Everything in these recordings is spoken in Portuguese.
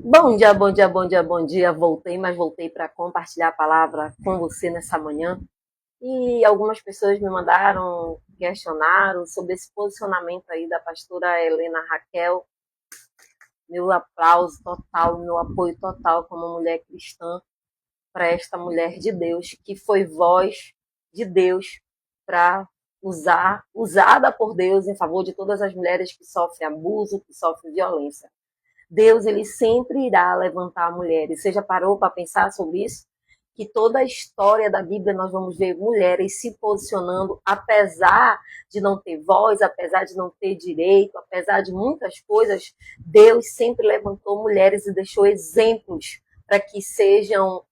Bom dia, bom dia, bom dia, bom dia. Voltei, mas voltei para compartilhar a palavra com você nessa manhã. E algumas pessoas me mandaram, questionaram sobre esse posicionamento aí da pastora Helena Raquel. Meu aplauso total, meu apoio total como mulher cristã para esta mulher de Deus, que foi voz de Deus para usada por Deus em favor de todas as mulheres que sofrem abuso, que sofrem violência. Deus, ele sempre irá levantar mulheres. Você já parou para pensar sobre isso? Que toda a história da Bíblia nós vamos ver mulheres se posicionando, apesar de não ter voz, apesar de não ter direito, apesar de muitas coisas, Deus sempre levantou mulheres e deixou exemplos para que sejam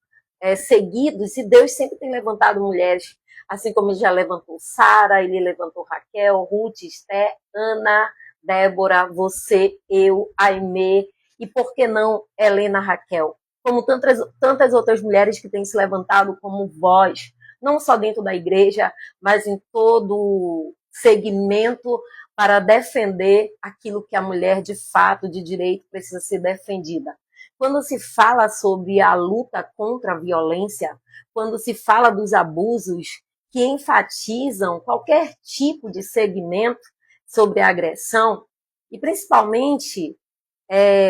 seguidos. E Deus sempre tem levantado mulheres, assim como ele já levantou Sara, ele levantou Raquel, Ruth, Esté, Ana, Débora, você, eu, Aimee, e por que não Helena Raquel? Como tantas outras mulheres que têm se levantado como voz, não só dentro da igreja, mas em todo segmento para defender aquilo que a mulher de fato, de direito, precisa ser defendida. Quando se fala sobre a luta contra a violência, quando se fala dos abusos que enfatizam qualquer tipo de segmento sobre a agressão, e principalmente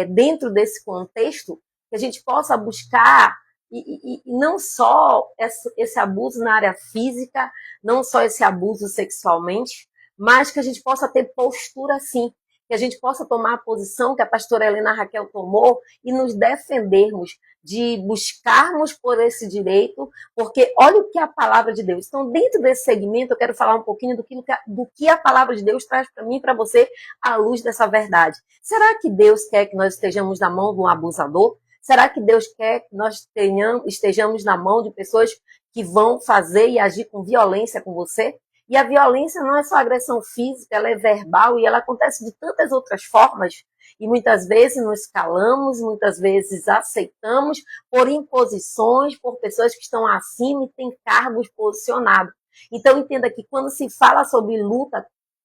dentro desse contexto, que a gente possa buscar e não só esse abuso na área física, não só esse abuso sexualmente, mas que a gente possa ter postura sim, que a gente possa tomar a posição que a pastora Helena Raquel tomou e nos defendermos de buscarmos por esse direito, porque olha o que é a palavra de Deus. Então, dentro desse segmento, eu quero falar um pouquinho do que a palavra de Deus traz para mim e para você à luz dessa verdade. Será que Deus quer que nós estejamos na mão de um abusador? Será que Deus quer que nós estejamos na mão de pessoas que vão fazer e agir com violência com você? E a violência não é só agressão física, ela é verbal e ela acontece de tantas outras formas. E muitas vezes nos calamos, muitas vezes aceitamos por imposições, por pessoas que estão acima e têm cargos posicionados. Então entenda que quando se fala sobre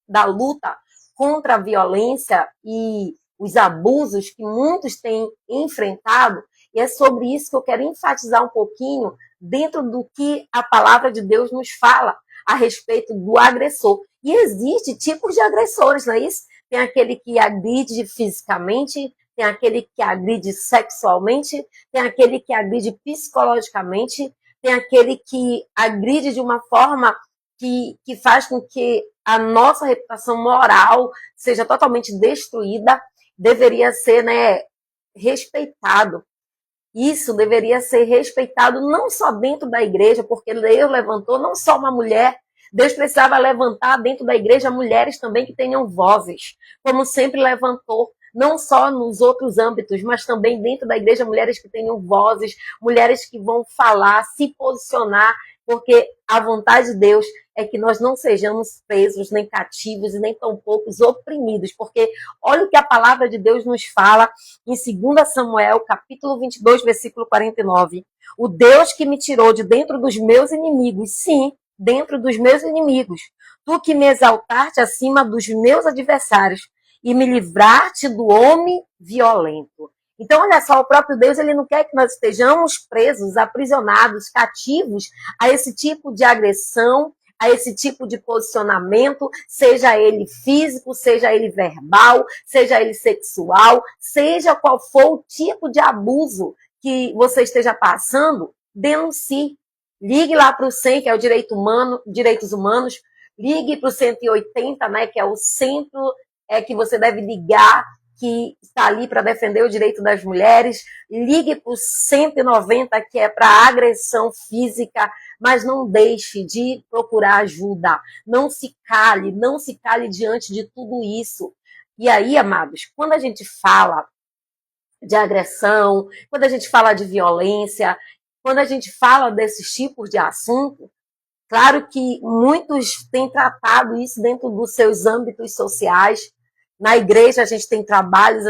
da luta contra a violência e os abusos que muitos têm enfrentado, e é sobre isso que eu quero enfatizar um pouquinho dentro do que a palavra de Deus nos fala a respeito do agressor. E existe tipos de agressores, não é isso? Tem aquele que agride fisicamente, tem aquele que agride sexualmente, tem aquele que agride psicologicamente, tem aquele que agride de uma forma que faz com que a nossa reputação moral seja totalmente destruída. Deveria ser, né, respeitado. Isso deveria ser respeitado não só dentro da igreja, porque Deus levantou não só uma mulher, Deus precisava levantar dentro da igreja mulheres também que tenham vozes, como sempre levantou, não só nos outros âmbitos, mas também dentro da igreja mulheres que tenham vozes, mulheres que vão falar, se posicionar, porque a vontade de Deus é que nós não sejamos presos, nem cativos e nem tampouco oprimidos, porque olha o que a palavra de Deus nos fala em 2 Samuel, capítulo 22, versículo 49. O Deus que me tirou de dentro dos meus inimigos, sim, dentro dos meus inimigos, tu que me exaltaste acima dos meus adversários e me livraste do homem violento. Então, olha só, o próprio Deus, ele não quer que nós estejamos presos, aprisionados, cativos a esse tipo de agressão, a esse tipo de posicionamento, seja ele físico, seja ele verbal, seja ele sexual, seja qual for o tipo de abuso que você esteja passando, denuncie. Ligue lá para o 100, que é o Direitos Humanos, ligue para o 180, né, que é o centro que você deve ligar, que está ali para defender o direito das mulheres, ligue para o 190, que é para agressão física, mas não deixe de procurar ajuda, não se cale diante de tudo isso. E aí, amados, quando a gente fala de agressão, quando a gente fala de violência, quando a gente fala desses tipos de assunto, claro que muitos têm tratado isso dentro dos seus âmbitos sociais. Na igreja a gente tem trabalhos,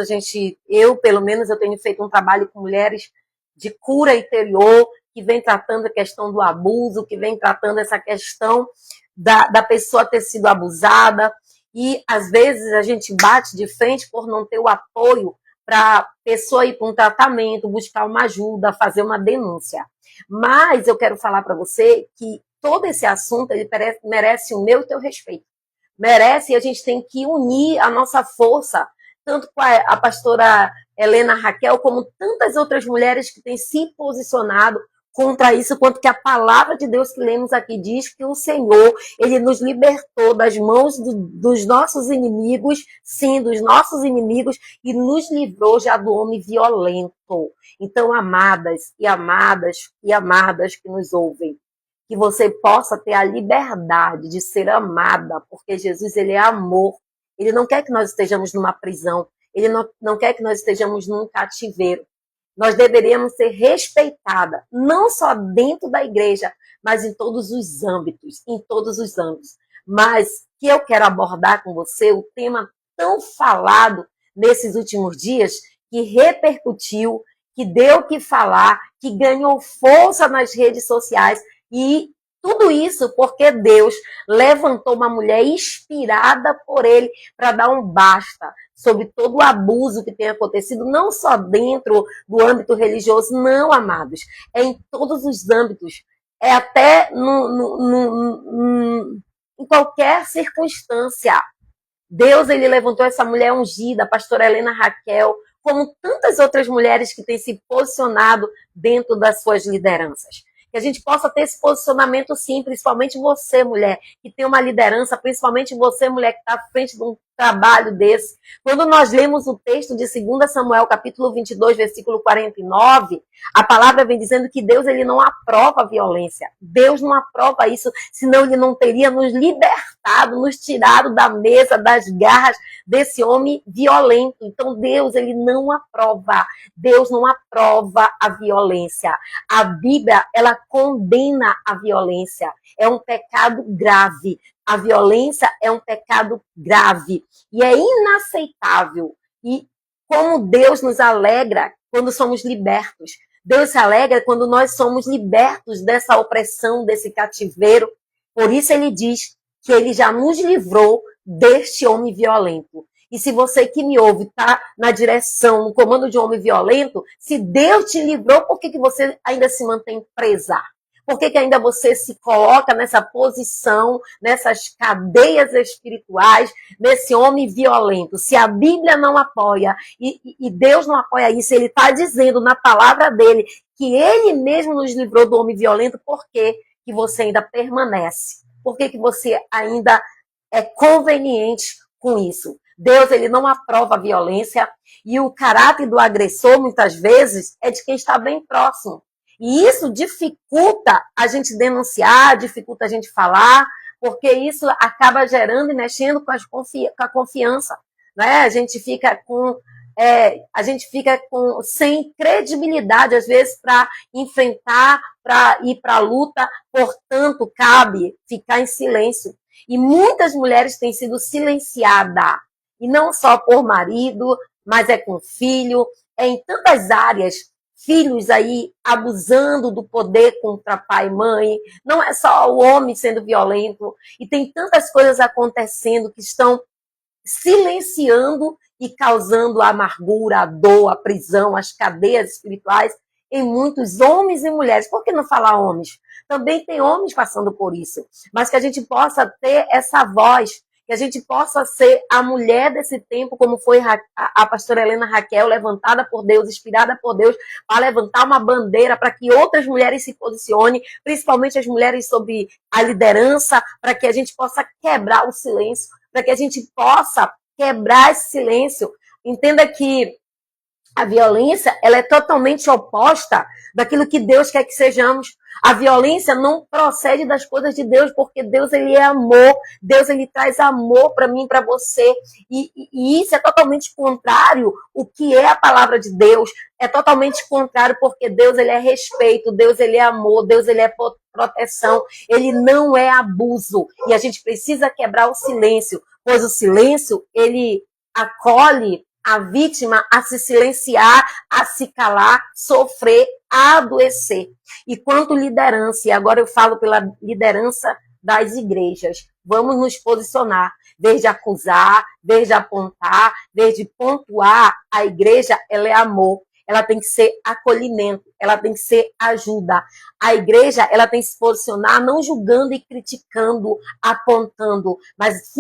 eu pelo menos eu tenho feito um trabalho com mulheres de cura interior, que vem tratando a questão do abuso, que vem tratando essa questão da pessoa ter sido abusada, e às vezes a gente bate de frente por não ter o apoio para pessoa ir para um tratamento, buscar uma ajuda, fazer uma denúncia. Mas eu quero falar para você que todo esse assunto ele merece o meu e o teu respeito. Merece, e a gente tem que unir a nossa força, tanto com a pastora Helena Raquel, como tantas outras mulheres que têm se posicionado contra isso, quanto que a palavra de Deus que lemos aqui diz que o Senhor, ele nos libertou das mãos dos nossos inimigos, sim, dos nossos inimigos, e nos livrou já do homem violento. Então, amadas e amadas e amadas que nos ouvem, que você possa ter a liberdade de ser amada, porque Jesus, ele é amor. Ele não quer que nós estejamos numa prisão, ele não quer que nós estejamos num cativeiro. Nós deveríamos ser respeitadas, não só dentro da igreja, mas em todos os âmbitos, Mas que eu quero abordar com você o tema tão falado nesses últimos dias, que repercutiu, que deu o que falar, que ganhou força nas redes sociais, e tudo isso porque Deus levantou uma mulher inspirada por ele para dar um basta sobre todo o abuso que tem acontecido, não só dentro do âmbito religioso, não, amados. É em todos os âmbitos. É até em qualquer circunstância. Deus, ele levantou essa mulher ungida, a pastora Helena Raquel, como tantas outras mulheres que têm se posicionado dentro das suas lideranças. Que a gente possa ter esse posicionamento sim, principalmente você, mulher, que tem uma liderança, principalmente você, mulher, que está à frente de um trabalho desse. Quando nós lemos o texto de 2 Samuel, capítulo 22, versículo 49, a palavra vem dizendo que Deus, ele não aprova a violência. Deus não aprova isso, senão ele não teria nos libertado, nos tirado da mesa, das garras desse homem violento. Então Deus, ele não aprova. Deus não aprova a violência. A Bíblia, ela condena a violência. É um pecado grave. A violência é um pecado grave. E é inaceitável. E como Deus nos alegra quando somos libertos. Deus se alegra quando nós somos libertos dessa opressão, desse cativeiro. Por isso ele diz que ele já nos livrou deste homem violento. E se você que me ouve está na direção, no comando de um homem violento, se Deus te livrou, por que você ainda se mantém presa? Por que ainda você se coloca nessa posição, nessas cadeias espirituais, nesse homem violento? Se a Bíblia não apoia e Deus não apoia isso, ele está dizendo na palavra dele que ele mesmo nos livrou do homem violento, por que você ainda permanece? Por que você ainda é conveniente com isso? Deus, ele não aprova a violência, e o caráter do agressor, muitas vezes, é de quem está bem próximo. E isso dificulta a gente denunciar, dificulta a gente falar, porque isso acaba gerando e mexendo com a confiança. Né? A gente fica sem credibilidade, às vezes, para enfrentar, para ir para a luta, portanto, cabe ficar em silêncio. E muitas mulheres têm sido silenciadas, e não só por marido, mas é com filho, é em tantas áreas, filhos aí abusando do poder contra pai e mãe, não é só o homem sendo violento, e tem tantas coisas acontecendo que estão silenciando e causando a amargura, a dor, a prisão, as cadeias espirituais em muitos homens e mulheres. Por que não falar homens? Também tem homens passando por isso, mas que a gente possa ter essa voz, que a gente possa ser a mulher desse tempo, como foi a pastora Helena Raquel, levantada por Deus, inspirada por Deus, para levantar uma bandeira para que outras mulheres se posicionem, principalmente as mulheres sob a liderança, para que a gente possa quebrar o silêncio, para que a gente possa quebrar esse silêncio. Entenda que a violência, ela é totalmente oposta daquilo que Deus quer que sejamos. A violência não procede das coisas de Deus, porque Deus, ele é amor. Deus, ele traz amor para mim, para você. E isso é totalmente contrário o que é a palavra de Deus. É totalmente contrário, porque Deus, ele é respeito. Deus, ele é amor. Deus, ele é proteção. Ele não é abuso. E a gente precisa quebrar o silêncio, pois o silêncio, ele acolhe a vítima a se silenciar, a se calar, sofrer, a adoecer. E quanto liderança, e agora eu falo pela liderança das igrejas. Vamos nos posicionar, desde acusar, desde apontar, desde pontuar. A igreja, ela é amor. Ela tem que ser acolhimento, ela tem que ser ajuda. A igreja, ela tem que se posicionar não julgando e criticando, apontando, mas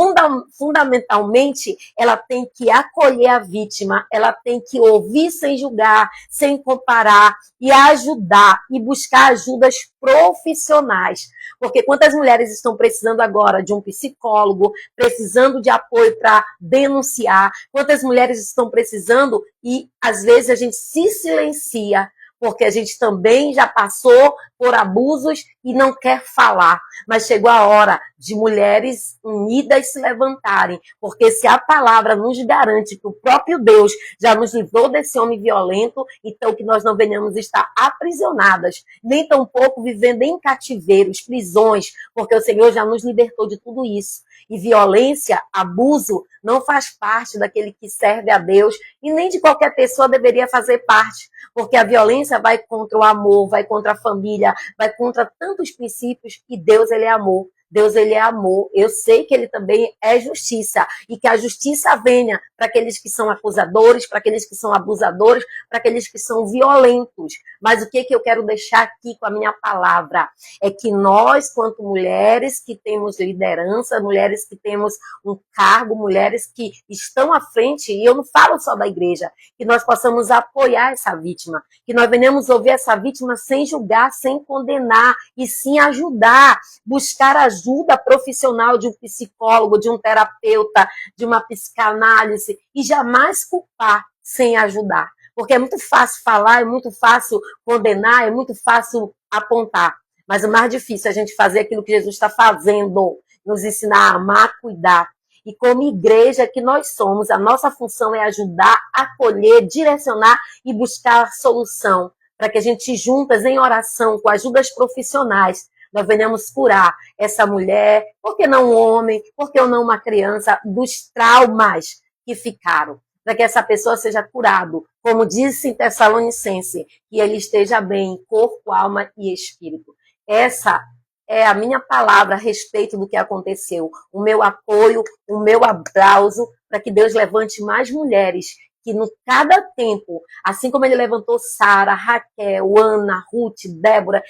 fundamentalmente ela tem que acolher a vítima, ela tem que ouvir sem julgar, sem comparar e ajudar e buscar ajudas profissionais. Porque quantas mulheres estão precisando agora de um psicólogo, precisando de apoio para denunciar, quantas mulheres estão precisando e às vezes a gente se silencia, porque a gente também já passou por abusos e não quer falar. Mas chegou a hora de mulheres unidas se levantarem, porque se a palavra nos garante que o próprio Deus já nos livrou desse homem violento, então que nós não venhamos estar aprisionadas, nem tampouco vivendo em cativeiros, prisões, porque o Senhor já nos libertou de tudo isso. E violência, abuso, não faz parte daquele que serve a Deus e nem de qualquer pessoa deveria fazer parte, porque a violência vai contra o amor, vai contra a família, vai contra tantos princípios e Deus, ele é amor. Deus, ele é amor. Eu sei que ele também é justiça e que a justiça venha para aqueles que são acusadores, para aqueles que são abusadores, para aqueles que são violentos. Mas o que eu quero deixar aqui com a minha palavra é que nós, quanto mulheres que temos liderança, mulheres que temos um cargo, mulheres que estão à frente, e eu não falo só da igreja, que nós possamos apoiar essa vítima, que nós venhamos ouvir essa vítima sem julgar, sem condenar, e sim ajudar, buscar ajuda profissional de um psicólogo, de um terapeuta, de uma psicanálise, e jamais culpar sem ajudar. Porque é muito fácil falar, é muito fácil condenar, é muito fácil apontar. Mas o mais difícil é a gente fazer aquilo que Jesus está fazendo, nos ensinar a amar, cuidar. E como igreja que nós somos, a nossa função é ajudar, acolher, direcionar e buscar solução, para que a gente juntas em oração, com ajudas profissionais, nós venhamos curar essa mulher, por que não um homem, por que não uma criança, dos traumas que ficaram, para que essa pessoa seja curado, como disse em Tessalonicense, que ele esteja bem em corpo, alma e espírito. Essa é a minha palavra a respeito do que aconteceu, o meu apoio, o meu aplauso, para que Deus levante mais mulheres, que no cada tempo, assim como ele levantou Sara, Raquel, Ana, Ruth, Débora,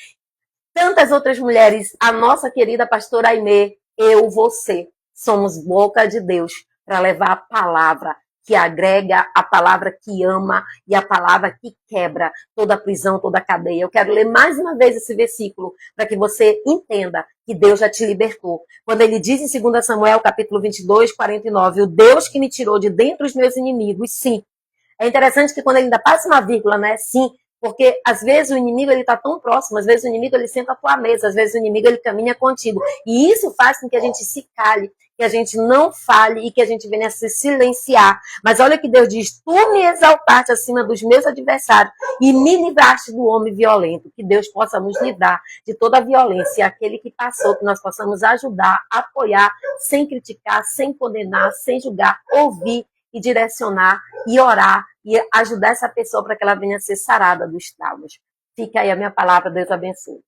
tantas outras mulheres, a nossa querida pastora Aimee, eu, você, somos boca de Deus para levar a palavra que agrega, a palavra que ama e a palavra que quebra toda prisão, toda cadeia. Eu quero ler mais uma vez esse versículo para que você entenda que Deus já te libertou. Quando ele diz em 2 Samuel, capítulo 22, 49, o Deus que me tirou de dentro dos meus inimigos, sim. É interessante que quando ele ainda passa uma vírgula, né, sim, porque às vezes o inimigo ele está tão próximo, às vezes o inimigo ele senta à tua mesa, às vezes o inimigo ele caminha contigo. E isso faz com que a gente se cale, que a gente não fale e que a gente venha se silenciar. Mas olha que Deus diz, tu me exaltaste acima dos meus adversários e me livraste do homem violento. Que Deus possa nos livrar de toda a violência, aquele que passou, que nós possamos ajudar, apoiar, sem criticar, sem condenar, sem julgar, ouvir e direcionar e orar e ajudar essa pessoa para que ela venha a ser sarada dos traumas. Fica aí a minha palavra, Deus abençoe.